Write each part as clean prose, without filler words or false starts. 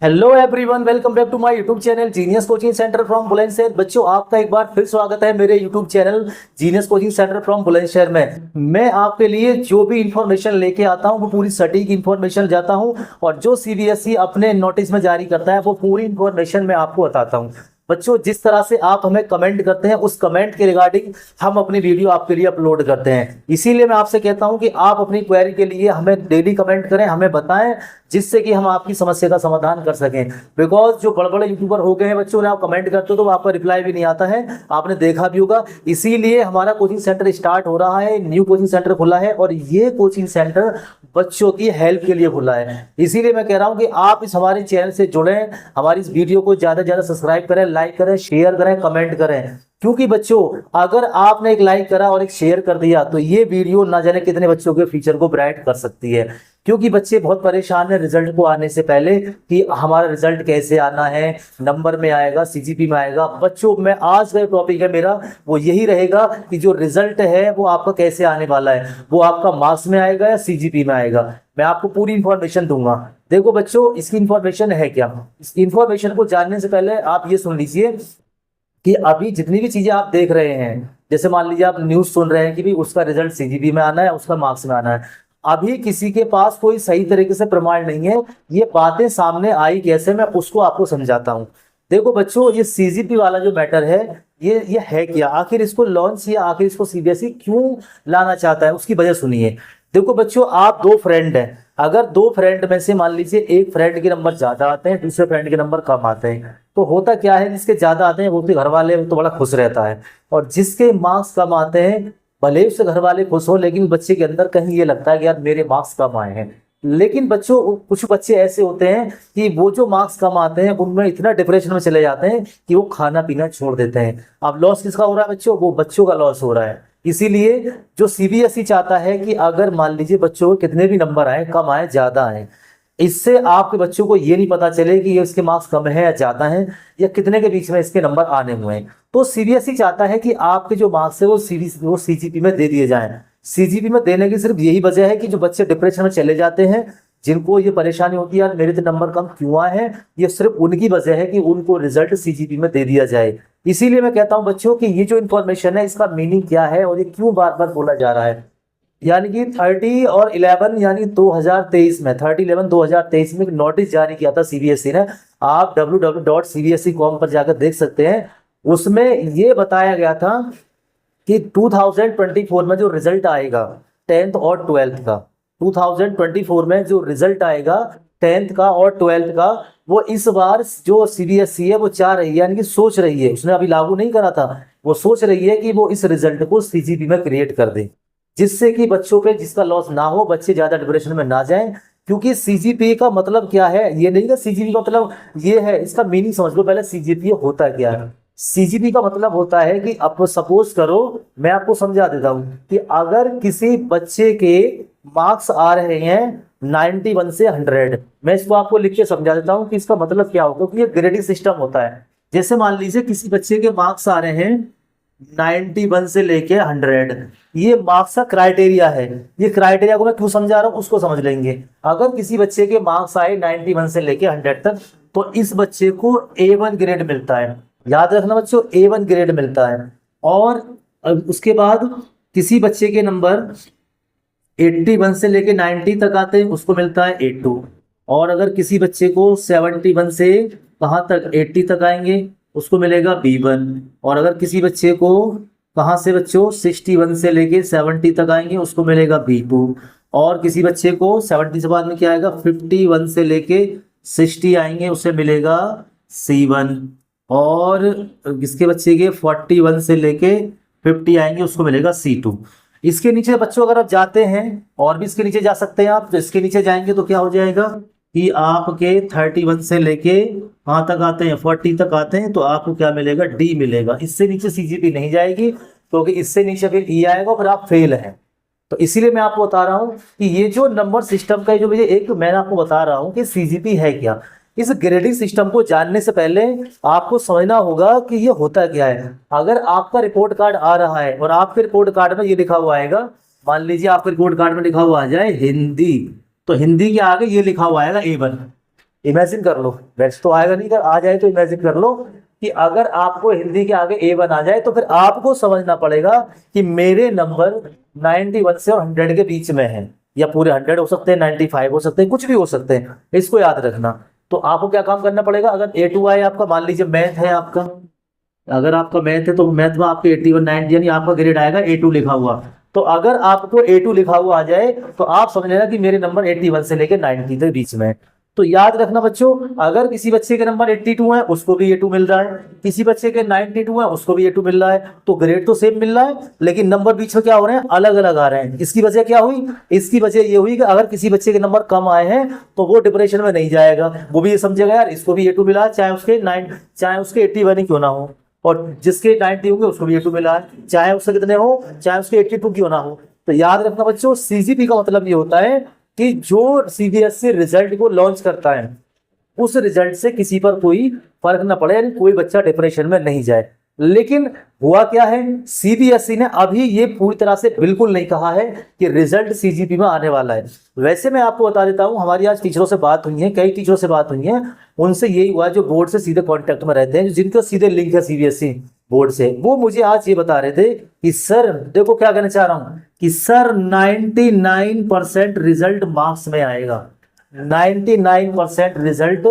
Hello everyone, welcome back to my YouTube channel genius coaching centre from Bulandshahr. बच्चों, आपका एक बार फिर स्वागत है मेरे YouTube channel genius coaching centre from Bulandshahr में। मैं आपके लिए जो भी इंफॉर्मेशन लेके आता हूं वो पूरी सटीक इंफॉर्मेशन जाता हूं, और जो सीबीएसई अपने नोटिस में जारी करता है वो पूरी इंफॉर्मेशन मैं आपको बताता हूं। बच्चों, जिस तरह से आप हमें कमेंट करते हैं उस कमेंट के रिगार्डिंग हम अपनी वीडियो आपके लिए अपलोड करते हैं। इसीलिए मैं आपसे कहता हूं कि आप अपनी क्वेरी के लिए हमें डेली कमेंट करें, हमें बताएं, जिससे कि हम आपकी समस्या का समाधान कर सकें। बिकॉज जो बड़े बड़े यूट्यूबर हो गए हैं बच्चों, आप कमेंट करते हो तो आपका रिप्लाई भी नहीं आता है, आपने देखा भी होगा। इसीलिए हमारा कोचिंग सेंटर स्टार्ट हो रहा है, न्यू कोचिंग सेंटर खुला है, और ये कोचिंग सेंटर बच्चों की हेल्प के लिए खुला है। इसीलिए मैं कह रहा हूं कि आप इस हमारे चैनल से जुड़ें, हमारी इस वीडियो को ज्यादा से ज्यादा सब्सक्राइब करें, लाइक करें, शेयर करें, कमेंट करें। क्योंकि बच्चों, अगर आपने एक लाइक करा और एक शेयर कर दिया तो ये वीडियो ना जाने कितने बच्चों के फ्यूचर को ब्राइट कर सकती है। क्योंकि बच्चे बहुत परेशान हैं रिजल्ट को आने से पहले कि हमारा रिजल्ट कैसे आना है, नंबर में आएगा, सीजीपी में आएगा। बच्चों, मैं आज का टॉपिक है मेरा वो यही रहेगा कि जो रिजल्ट है वो आपका कैसे आने वाला है, वो आपका मार्क्स में आएगा या सीजीपी में आएगा। मैं आपको पूरी इंफॉर्मेशन दूंगा। देखो बच्चों, इसकी इंफॉर्मेशन है क्या, इस इंफॉर्मेशन को जानने से पहले आप ये सुन लीजिए कि अभी जितनी भी चीजें आप देख रहे हैं, जैसे मान लीजिए आप न्यूज सुन रहे हैं कि भी उसका रिजल्ट सीजीपी में आना है, उसका मार्क्स में आना है, अभी किसी के पास कोई सही तरीके से प्रमाण नहीं है। ये बातें सामने आई कैसे, मैं उसको आपको समझाता हूँ। देखो बच्चों, ये सीजीपी वाला जो मैटर है, ये है क्या, आखिर इसको लॉन्च या आखिर इसको सीबीएसई क्यों लाना चाहता है, उसकी वजह सुनिए। देखो बच्चों, आप दो फ्रेंड हैं, अगर दो फ्रेंड में से मान लीजिए एक फ्रेंड के नंबर ज्यादा आते हैं, दूसरे फ्रेंड के नंबर कम आते हैं, तो होता क्या है, जिसके ज्यादा आते हैं वो उसके घर वाले तो बड़ा खुश रहता है, और जिसके मार्क्स कम आते हैं भले उसके घर वाले खुश हो, लेकिन बच्चे के अंदर कहीं ये लगता है कि यार मेरे मार्क्स कम आए हैं। लेकिन बच्चों, कुछ बच्चे ऐसे होते हैं कि वो जो मार्क्स कम आते हैं उनमें इतना डिप्रेशन में चले जाते हैं कि वो खाना पीना छोड़ देते हैं। अब लॉस किसका हो रहा है बच्चों, वो बच्चों का लॉस हो रहा है। इसीलिए जो सीबीएसई चाहता है कि अगर मान लीजिए बच्चों को कितने भी नंबर आए, कम आए, ज्यादा आए, इससे आपके बच्चों को ये नहीं पता चले कि ये इसके मार्क्स कम है या ज्यादा है, या कितने के बीच में इसके नंबर आने हुए हैं। तो सीबीएसई चाहता है कि आपके जो मार्क्स है वो सीजीपी में दे दिए जाएं। सीजीपी में देने की सिर्फ यही वजह है कि जो बच्चे डिप्रेशन में चले जाते हैं, जिनको ये परेशानी होती है यार मेरे तो नंबर कम क्यों आए हैं, ये सिर्फ उनकी वजह है कि उनको रिजल्ट सीजीपी में दे दिया जाए। इसीलिए मैं कहता हूं बच्चों कि ये जो इन्फॉर्मेशन है इसका मीनिंग क्या है और ये क्यों बार बार बोला जा रहा है। यानी कि 30 और 11 यानी 2023 में 30/11/2023 में एक नोटिस जारी किया था सीबीएसई ने। आप www.cbse.com पर जाकर देख सकते हैं। उसमें ये बताया गया था कि 2024 में जो रिजल्ट आएगा 10th और 12th का, 2024 में जो रिजल्ट आएगा 10th का और 12th का, वो इस बार जो सीबीएसई है वो चाह रही है, यानी कि सोच रही है, उसने अभी लागू नहीं करा था, वो सोच रही है कि वो इस रिजल्ट को सीजीपी में क्रिएट कर दे, जिससे कि बच्चों पे जिसका लॉस ना हो, बच्चे ज्यादा डिप्रेशन में ना जाएं। क्योंकि सीजीपी का मतलब क्या है, ये नहीं कि सीजीपी का मतलब ये है, इसका मीनिंग समझ लो पहले। सीजीपी होता क्या है, सीजीपी का मतलब होता है कि अब सपोज करो, मैं आपको समझा देता हूं कि अगर किसी बच्चे के मार्क्स आ रहे हैं 91 से 100, मैं इसको आपको लिख के समझा देता हूं कि इसका मतलब क्या होगा, क्योंकि ये ग्रेडिंग सिस्टम होता है। जैसे मान लीजिए किसी बच्चे के मार्क्स आ रहे हैं 91 से लेके 100, ये मार्क्स का क्राइटेरिया है। ये क्राइटेरिया को मैं क्यों समझा रहा हूं उसको समझ लेंगे। अगर किसी बच्चे के मार्क्स आए 91 से लेके 100 तक, तो इस बच्चे को A1 ग्रेड मिलता है। याद रखना बच्चों, A1 ग्रेड मिलता है। और उसके बाद किसी बच्चे के नंबर 81 से लेके 90 तक आते हैं, उसको मिलता है A2। और अगर किसी बच्चे को 71 से कहाँ तक 80 तक आएंगे, उसको मिलेगा B1। और अगर किसी बच्चे को कहाँ से बच्चों 61 से लेके 70 तक आएंगे, उसको मिलेगा B2। और किसी बच्चे को 70 से बाद में क्या आएगा, 51 से लेके 60 आएंगे, उसे मिलेगा C1। और इसके बच्चे के 41 से लेके 50 आएंगे, उसको मिलेगा C2। इसके नीचे बच्चों अगर आप जाते हैं, और भी इसके नीचे जा सकते हैं आप, तो इसके नीचे जाएंगे तो क्या हो जाएगा कि आपके 31 से लेके कहाँ तक आते हैं, 40 तक आते हैं, तो आपको क्या मिलेगा, D मिलेगा। इससे नीचे सीजीपी नहीं जाएगी, क्योंकि इससे नीचे फिर E आएगा, फिर आप फेल हैं। तो इसीलिए मैं आपको बता रहा हूँ कि ये जो नंबर सिस्टम का जो मुझे एक मैंने आपको बता रहा हूँ कि सीजीपी है क्या, इस ग्रेडिंग सिस्टम को जानने से पहले आपको समझना होगा कि ये होता क्या है। अगर आपका रिपोर्ट कार्ड आ रहा है और आपके रिपोर्ट कार्ड में ये लिखा हुआ आएगा, मान लीजिए आपके रिपोर्ट कार्ड में लिखा हुआ आ जाए हिंदी, तो हिंदी के आगे ये लिखा हुआ आएगा A1। इमेजिन कर लो, वैसे तो आएगा नहीं, अगर आ जाए तो इमेजिन कर लो कि अगर आपको हिंदी के आगे A1 आ जाए तो फिर आपको समझना पड़ेगा कि मेरे नंबर 91 से और 100 के बीच में है, या पूरे 100 हो सकते हैं, 95 हो सकते हैं, कुछ भी हो सकते हैं, इसको याद रखना। तो आपको क्या काम करना पड़ेगा, अगर A2 आए आपका, मान लीजिए मैथ है आपका, अगर आपका मैथ है तो मैथ में आपके 81 90 यानी आपका ग्रेड आएगा A2 लिखा हुआ। तो अगर आपको A2 लिखा हुआ आ जाए तो आप समझ लेना कि मेरे नंबर 81 से लेकर 90 के बीच में है। तो याद रखना बच्चों, अगर किसी बच्चे के नंबर 82 है उसको भी A2 मिल रहा है, किसी बच्चे के 92 है उसको भी A2 मिल रहा है, तो ग्रेड तो सेम मिल रहा है लेकिन नंबर बीच में क्या हो रहे हैं, अलग अलग आ रहे हैं। इसकी वजह क्या हुई, इसकी वजह ये हुई कि अगर किसी बच्चे के नंबर कम आए हैं तो वो डिप्रेशन में नहीं जाएगा, वो भी ये समझेगा यार इसको भी A2 मिला है, चाहे उसके 81 ही क्यों ना हो, और जिसके 90 होंगे उसको भी A2 मिला है, चाहे उससे कितने हो, चाहे उसके 82 क्यों ना हो। तो याद रखना बच्चों, CGP का मतलब ये होता है कि जो CBSE रिजल्ट को लॉन्च करता है उस रिजल्ट से किसी पर कोई फर्क ना पड़े, यानी कोई बच्चा डिप्रेशन में नहीं जाए। लेकिन हुआ क्या है, CBSE ने अभी ये पूरी तरह से बिल्कुल नहीं कहा है कि रिजल्ट CGP में आने वाला है। वैसे मैं आपको बता देता हूं, हमारी आज टीचरों से बात हुई है, कई टीचरों से बात हुई है, उनसे यही हुआ जो बोर्ड से सीधे कांटेक्ट में रहते हैं, जिनका सीधे लिंक है CBSE बोर्ड से, वो मुझे आज ये बता रहे थे कि सर देखो क्या कहना चाह रहा हूं कि सर 99% रिजल्ट मार्क्स में आएगा, 99% रिजल्ट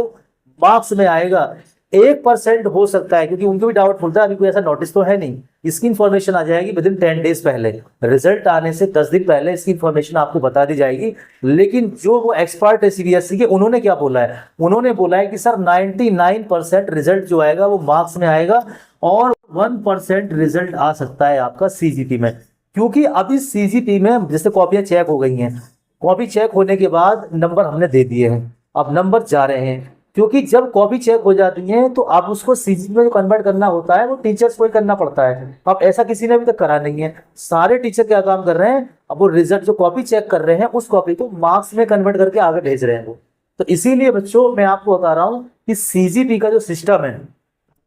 मार्क्स में आएगा, 1% हो सकता है, क्योंकि उनको भी डाउटफुल था, अभी कोई ऐसा नोटिस तो है नहीं, इसकी इन्फॉर्मेशन आ जाएगी विद इन 10 डेज पहले, रिजल्ट आने से 10 दिन पहले इसकी इन्फॉर्मेशन आपको बता दी जाएगी। लेकिन जो वो एक्सपर्ट है CBSE के, उन्होंने क्या बोला है, उन्होंने बोला है कि सर 99% रिजल्ट जो आएगा वो मार्क्स में आएगा और 1% रिजल्ट आ सकता है आपका CGP में। क्योंकि अभी CGP में जैसे कॉपियां चेक हो गई हैं, कॉपी चेक होने के बाद नंबर हमने दे दिए हैं, अब नंबर जा रहे हैं, क्योंकि जब कॉपी चेक हो जाती है तो आप उसको CGP में जो कन्वर्ट करना होता है वो टीचर्स को ही करना पड़ता है। अब ऐसा किसी ने अभी तक करा नहीं है, सारे टीचर क्या काम कर रहे हैं, अब वो रिजल्ट जो कॉपी चेक कर रहे हैं उस कॉपी को मार्क्स में कन्वर्ट करके आगे भेज रहे हैं वो। तो इसीलिए बच्चों मैं आपको बता रहा हूँ कि CGP का जो सिस्टम है,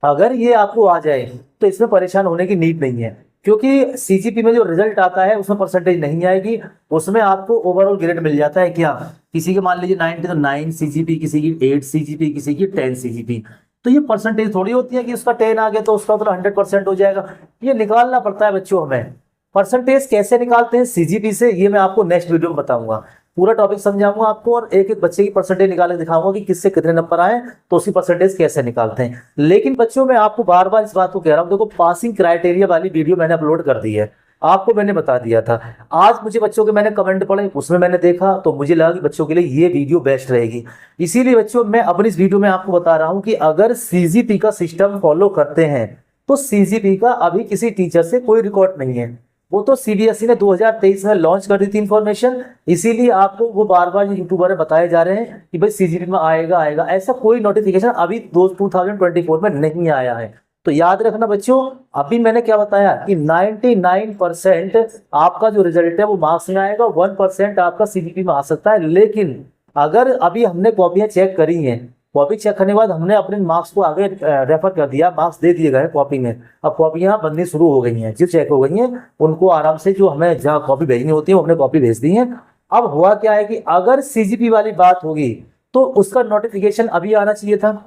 अगर ये आपको आ जाए तो इसमें परेशान होने की नीड नहीं है, क्योंकि CGP में जो रिजल्ट आता है उसमें परसेंटेज नहीं आएगी, उसमें आपको ओवरऑल ग्रेड मिल जाता है। क्या किसी के मान लीजिए 90 तो 9 CGP, किसी की 8 CGP, किसी की 10 CGP, तो ये परसेंटेज थोड़ी होती है कि उसका 10 आ गया तो उसका मतलब 100% हो जाएगा, ये निकालना पड़ता है बच्चों हमें। परसेंटेज कैसे निकालते हैं CGP से, ये मैं आपको नेक्स्ट वीडियो में बताऊंगा, पूरा टॉपिक समझाऊंगा आपको, और एक एक बच्चे की परसेंटेज निकाल के दिखाऊंगा कि किससे कितने नंबर आए तो उसकी परसेंटेज कैसे निकालते हैं। लेकिन बच्चों मैं आपको बार बार इस बात को कह रहा हूं, देखो पासिंग क्राइटेरिया वाली वीडियो मैंने अपलोड कर दी है, आपको मैंने बता दिया था। आज मुझे बच्चों के मैंने कमेंट पढ़े, उसमें मैंने देखा तो मुझे लगा कि बच्चों के लिए ये वीडियो बेस्ट रहेगी, इसीलिए बच्चों मैं अपनी इस वीडियो में आपको बता रहा हूं कि अगर CGP का सिस्टम फॉलो करते हैं तो CGP का अभी किसी टीचर से कोई रिकॉर्ड नहीं है, वो तो CBSE ने 2023 में लॉन्च कर दी थी इन्फॉर्मेशन, इसीलिए आपको वो बार बार यूट्यूबर में बताए जा रहे हैं कि भाई CGP में आएगा आएगा, ऐसा कोई नोटिफिकेशन अभी 2024 में नहीं आया है। तो याद रखना बच्चों, अभी मैंने क्या बताया कि 99% आपका जो रिजल्ट है वो मार्क्स में आएगा, 1% आपका CGP में आ सकता है। लेकिन अगर अभी हमने कॉपियां चेक करी हैं, कॉपी चेक करने के बाद हमने अपने मार्क्स को आगे रेफर कर दिया, मार्क्स दे दिए गए कॉपी में, अब कॉपियां बननी शुरू हो गई हैं, जो चेक हो गई हैं उनको आराम से जो हमें जहाँ कॉपी भेजनी होती है वो हमने कॉपी भेज दी है। अब हुआ क्या है कि अगर CGP वाली बात होगी तो उसका नोटिफिकेशन अभी आना चाहिए था,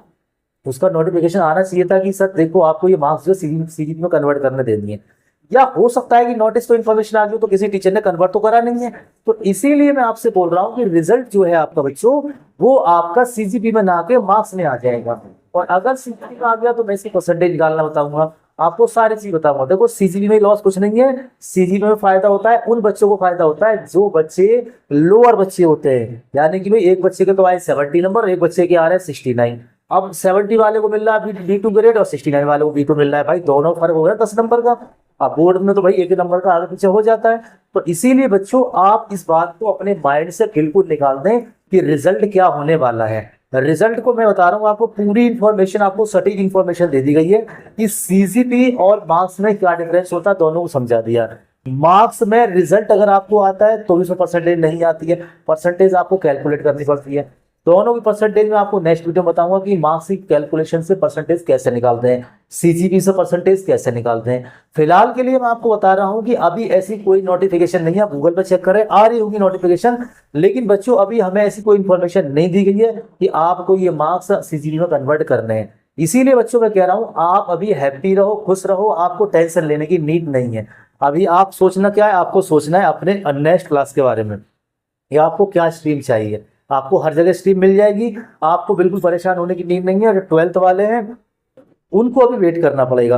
उसका नोटिफिकेशन आना चाहिए था कि सर देखो आपको ये मार्क्स जो CGP में कन्वर्ट करने देनी है, या हो सकता है कि नोटिस तो इन्फॉर्मेशन आ गई तो किसी टीचर ने कन्वर्ट तो करा नहीं है। तो इसीलिए मैं आपसे बोल रहा हूँ कि रिजल्ट जो है आपका बच्चों वो आपका CGP में ना के मार्क्स में आ जाएगा, और अगर CGP में आ गया तो मैं इसकी परसेंटेज निकालना बताऊंगा आपको, सारी चीज बताऊंगा। देखो CGP में लॉस कुछ नहीं है, CGP में फायदा होता है उन बच्चों को फायदा होता है जो बच्चे लोअर बच्चे होते हैं, यानी कि भाई एक बच्चे के तो आए 70 नंबर, एक बच्चे के आ रहे हैं 69, अब 70 वाले को मिल रहा है B2 ग्रेड और 69 वाले को B2 मिल रहा है, भाई दोनों फर्क हो रहा है 10 नंबर का। अब बोर्ड में तो भाई एक नंबर का आगे पीछे हो जाता है। तो इसीलिए बच्चों आप इस बात को अपने माइंड से बिल्कुल निकाल दें कि रिजल्ट क्या होने वाला है। रिजल्ट को मैं बता रहा हूँ आपको, पूरी इंफॉर्मेशन आपको सटीक इंफॉर्मेशन दे दी गई है कि CGP और मार्क्स में क्या डिफरेंस होता है, दोनों को समझा दिया। मार्क्स में रिजल्ट अगर आपको आता है तो भी उसमें परसेंटेज नहीं आती है, परसेंटेज आपको कैलकुलेट करनी पड़ती है। दोनों की परसेंटेज में आपको नेक्स्ट वीडियो में बताऊंगा कि मार्क्स की कैलकुलेशन से परसेंटेज कैसे निकालते हैं, सीजीपी से परसेंटेज कैसे निकालते हैं। फिलहाल के लिए मैं आपको बता रहा हूं कि अभी ऐसी कोई नोटिफिकेशन नहीं है, आप गूगल पर चेक करें, आ रही होगी नोटिफिकेशन, लेकिन बच्चों अभी हमें ऐसी कोई इन्फॉर्मेशन नहीं दी गई है कि आपको ये मार्क्स सीजीपी में कन्वर्ट करने हैं। इसीलिए बच्चों मैं कह रहा हूं आप अभी हैप्पी रहो, खुश रहो, आपको टेंशन लेने की नीड नहीं है। अभी आप सोचना क्या है, आपको सोचना है अपने नेक्स्ट क्लास के बारे में, या आपको क्या स्ट्रीम चाहिए। आपको हर जगह स्ट्रीम मिल जाएगी, आपको बिल्कुल परेशान होने की नीड नहीं है। और 12th वाले हैं उनको अभी वेट करना पड़ेगा,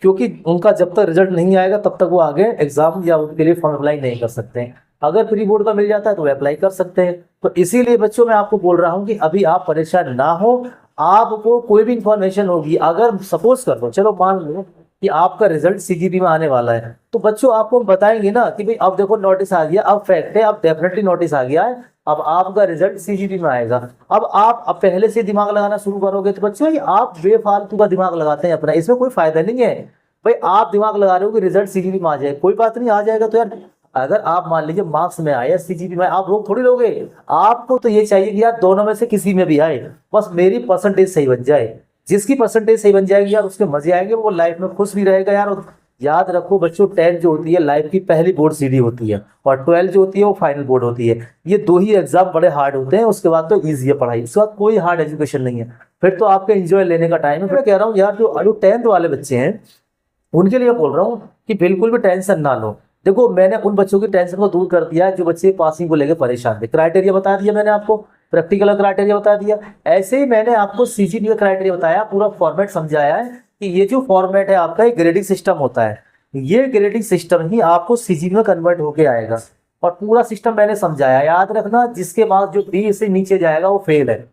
क्योंकि उनका जब तक रिजल्ट नहीं आएगा तब तक वो आगे एग्जाम या उनके लिए फॉर्म अप्लाई नहीं कर सकते हैं। अगर प्री बोर्ड का मिल जाता है तो वे अप्लाई कर सकते हैं। तो इसीलिए बच्चों मैं आपको बोल रहा हूँ कि अभी आप परेशान ना हो। आपको कोई भी इंफॉर्मेशन होगी, अगर सपोज कर दो, चलो मान लो कि आपका रिजल्ट सीजीपी में आने वाला है, तो बच्चों आपको बताएंगे ना कि भाई अब देखो नोटिस आ गया, अब फैक्ट है, अब डेफिनेटली नोटिस आ गया है, अब आपका रिजल्ट सीजीपी में आएगा। अब पहले से दिमाग लगाना शुरू करोगे तो बच्चों ये आप बेफालतू का दिमाग लगाते हैं अपना, इसमें कोई फायदा नहीं है। भाई आप दिमाग लगा रहे हो कि रिजल्ट सीजीपी में आ जाए, कोई बात नहीं, आ जाएगा तो यार अगर आप मान लीजिए मार्क्स में आए सीजीपी में, आप रोक थोड़ी लोगे। आपको तो ये चाहिए कि यार दोनों में से किसी में भी आए, बस मेरी परसेंटेज सही बन जाए। जिसकी परसेंटेज सही बन जाएगी यार उसके मजे आएंगे, वो लाइफ में खुश भी रहेगा यार। और याद रखो बच्चों 10th जो होती है लाइफ की पहली बोर्ड सीडी होती है, और 12th जो होती है वो फाइनल बोर्ड होती है। ये दो ही एग्जाम बड़े हार्ड होते हैं, उसके बाद तो ईजी है पढ़ाई, उसके बाद कोई हार्ड एजुकेशन नहीं है, फिर तो आपके एंजॉय लेने का टाइम है। मैं कह रहा हूँ यार जो 10th वाले बच्चे हैं उनके लिए बोल रहा हूँ कि बिल्कुल भी टेंशन ना लो। देखो मैंने उन बच्चों की टेंशन को दूर कर दिया है जो बच्चे पासिंग को लेकर परेशान थे। क्राइटेरिया बता दिया मैंने आपको, प्रैक्टिकल क्राइटेरिया बता दिया, ऐसे ही मैंने आपको सीजीपी का क्राइटेरिया बताया, पूरा फॉर्मेट समझाया है कि ये जो फॉर्मेट है आपका एक ग्रेडिंग सिस्टम होता है, ये ग्रेडिंग सिस्टम ही आपको सीजीपी में कन्वर्ट होके आएगा। और पूरा सिस्टम मैंने समझाया, याद रखना, जिसके बाद जो डी से नीचे जाएगा वो फेल है।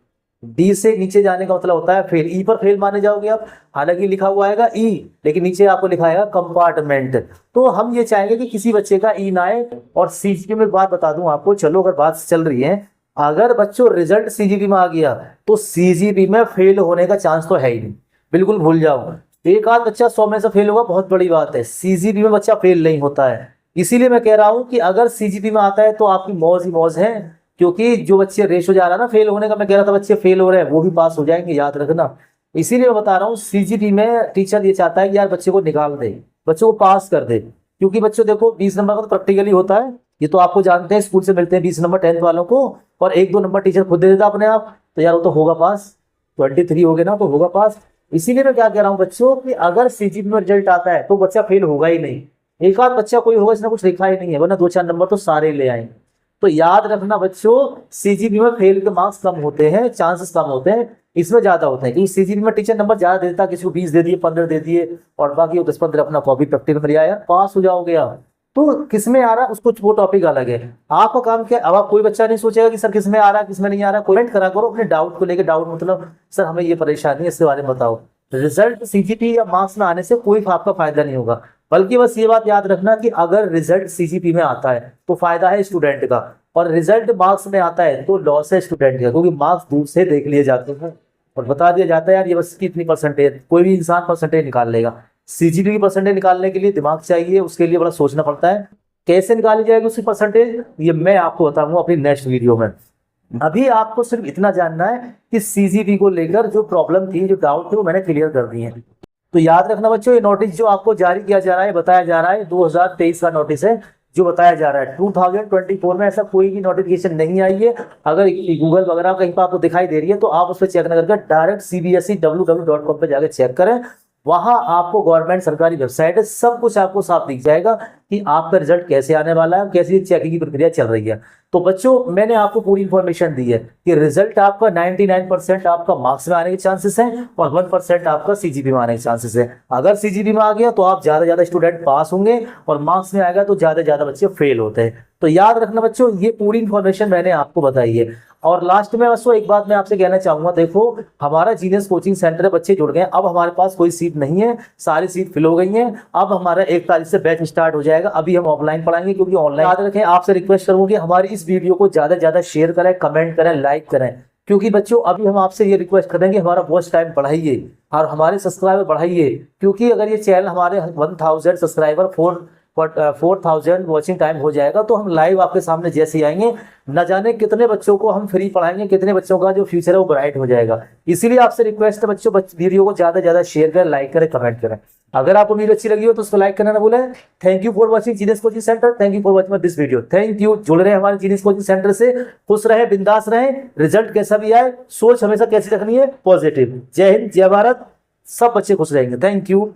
डी से नीचे जाने का मतलब होता है फेल, ई पर फेल माने जाओगे आप, हालांकि लिखा हुआ आएगा ई, लेकिन नीचे आपको लिखा आएगा कंपार्टमेंट। तो हम ये चाहेंगे कि किसी बच्चे का ई ना आए। और सीजीपी में बात बता दूं आपको, चलो अगर बात चल रही है, अगर बच्चों रिजल्ट सीजीपी में आ गया तो सीजीपी में फेल होने का चांस तो है ही नहीं, बिल्कुल भूल जाओ। एक आध बच्चा 100 में से फेल होगा, बहुत बड़ी बात है, सीजीपी में बच्चा फेल नहीं होता है। इसीलिए मैं कह रहा हूं कि अगर सीजीपी में आता है तो आपकी मौज ही मौज है, क्योंकि जो बच्चे रेश हो जा रहा है ना फेल होने का, मैं कह रहा था बच्चे फेल हो रहे हैं वो भी पास हो जाएंगे, याद रखना। इसीलिए मैं बता रहा हूँ सीजीपी में टीचर ये चाहता है कि यार बच्चे को निकाल दे, बच्चों को पास कर दे। क्योंकि बच्चों देखो 20 नंबर का तो प्रैक्टिकली होता है, ये तो आपको जानते हैं, स्कूल से मिलते हैं 20 नंबर 10th वालों को, और 1-2 नंबर टीचर खुद दे देता अपने आप, तो यार वो तो होगा पास, 23 हो गए ना तो होगा पास। इसीलिए मैं क्या कह रहा हूँ बच्चों कि अगर सीजीपी में रिजल्ट आता है तो बच्चा फेल होगा ही नहीं। एक आध बच्चा कोई होगा इसने कुछ लिखा ही नहीं है, वरना 2-4 नंबर तो सारे ले आएंगे। तो याद रखना बच्चों, सीजीपी में फेल के मार्क्स कम होते हैं, चांसेस कम होते हैं, इसमें ज्यादा होते हैं, क्योंकि सीजीपी में टीचर नंबर ज्यादा दे देता, किसी को 20 दे दिए, 15 दे दिए, और बाकी 10-15 अपना कॉपी प्रैक्टिकल में लिया, पास हो जाओगे आप। तो किसमें आ रहा है उसको, वो टॉपिक अलग है, आपका काम क्या है। अब आप कोई बच्चा नहीं सोचेगा कि सर किसमें आ रहा है किसमें नहीं आ रहा है, कमेंट करा करो अपने डाउट को लेकर, डाउट मतलब सर हमें ये परेशानी है इसके बारे में बताओ। रिजल्ट सीजीपी या मार्क्स में आने से कोई आपका फायदा नहीं होगा, बल्कि बस ये बात याद रखना कि अगर रिजल्ट सीजीपी में आता है तो फायदा है स्टूडेंट का, और रिजल्ट मार्क्स में आता है तो लॉस है स्टूडेंट का, क्योंकि मार्क्स दूर से देख लिए जाते हैं और बता दिया जाता है यार ये बस कितनी परसेंटेज, कोई भी इंसान परसेंटेज निकाल लेगा। सीजीपी की परसेंटेज निकालने के लिए दिमाग चाहिए, उसके लिए बड़ा सोचना पड़ता है। कैसे निकाली जाएगी उसकी परसेंटेज, ये मैं आपको बताऊंगा अपनी नेक्स्ट वीडियो में। अभी आपको सिर्फ इतना जानना है कि सीजीपी को लेकर जो प्रॉब्लम थी, जो डाउट थे, वो मैंने क्लियर कर दिए हैं। तो याद रखना बच्चों, ये नोटिस जो आपको जारी किया जा रहा है, बताया जा रहा है, 2023 का नोटिस है जो बताया जा रहा है। 2024 में ऐसा कोई भी नोटिफिकेशन नहीं आई है। अगर गूगल वगैरह कहीं पर आपको दिखाई दे रही है तो आप उस पर चेक ना करके डायरेक्ट cbse.www.com पे जाकर चेक करें, वहां आपको गवर्नमेंट सरकारी वेबसाइट है, सब कुछ आपको साफ दिख जाएगा कि आपका रिजल्ट कैसे आने वाला है, कैसी चेकिंग की प्रक्रिया चल रही है। तो बच्चों मैंने आपको पूरी इंफॉर्मेशन दी है कि रिजल्ट आपका 99% आपका मार्क्स में आने के चांसेस हैं और 1% आपका सीजीपी में आने के चांसेस है। अगर सीजीपी में आ गया तो आप ज्यादा ज्यादा स्टूडेंट पास होंगे, और मार्क्स में आएगा तो ज्यादा ज्यादा बच्चे फेल होते हैं। तो याद रखना बच्चों, ये पूरी इंफॉर्मेशन मैंने आपको बताई है। और लास्ट में बच्चों एक बात मैं आपसे कहना चाहूंगा, देखो हमारा जीनियस कोचिंग सेंटर बच्चे जुड़ गए हैं, अब हमारे पास कोई सीट नहीं है, सारी सीट फिल हो गई हैं। अब हमारा 1 तारीख से बैच स्टार्ट हो जाएगा। अभी हम ऑफलाइन पढ़ाएंगे, क्योंकि ऑनलाइन याद रखें, आपसे रिक्वेस्ट करूंगी हमारी इस वीडियो को ज्यादा से ज्यादा शेयर करें, कमेंट करें, लाइक करें, क्योंकि बच्चों अभी हम आपसे ये रिक्वेस्ट करेंगे हमारा वॉच टाइम बढ़ाइए और हमारे सब्सक्राइबर बढ़ाइए। क्योंकि अगर ये चैनल हमारे 1000 सब्सक्राइबर 4000 वॉचिंग टाइम हो जाएगा तो हम लाइव आपके सामने जैसे ही आएंगे, न जाने कितने बच्चों को हम फ्री पढ़ाएंगे, कितने बच्चों का जो फ्यूचर है वो ब्राइट हो जाएगा। इसीलिए आपसे रिक्वेस्ट है बच्चों, वीडियो को ज्यादा से ज्यादा शेयर करें, लाइक करें, कमेंट करें। अगर आपको वीडियो अच्छी लगी हो तो उसको लाइक करना ना भूलें। Thank you for watching genius coaching centre, thank you for watching this video, thank you. जुड़ रहे हमारे जीनियस कोचिंग सेंटर से, खुश रहे, बिंदास रहे, रिजल्ट कैसा भी आए, सोच हमेशा कैसी रखनी है, पॉजिटिव। जय हिंद, जय भारत, सब बच्चे खुश रहेंगे। Thank you.